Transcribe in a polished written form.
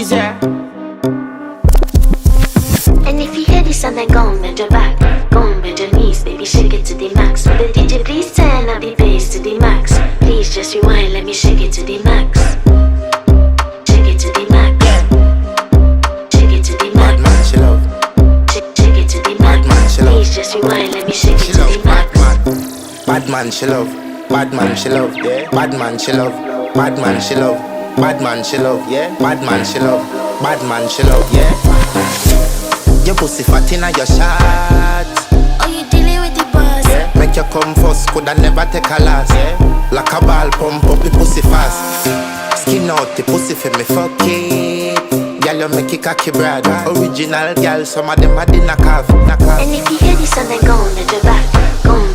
Is there? And if you hear this and then go on bend your back, go on bend your knees, baby shake it to the max. Will the DJ please turn up the bass to the max? Please just rewind, let me shake it to the max. Shake it to the max. Shake it to the max. Bad man, she love. Shake it to the max. Bad man, she love. Please just rewind, let me shake it She to love. the max. Bad man, she love. Bad man, she love. Yeah. Bad man, she love. Bad man, she love. Bad man, she love. Yeah. Bad man, she love. Bad man, she love. Yeah. Your pussy fat inna your shot. Oh, you dealing with the boss? Yeah. Make you come first, coulda never take a last. Yeah. Like a ball pump up the pussy fast. Skin out the pussy for me fuck it. Girl, you make it cocky brother. Original girl, some of them a dinner calf. And if you hear this and then go on bend your back, go on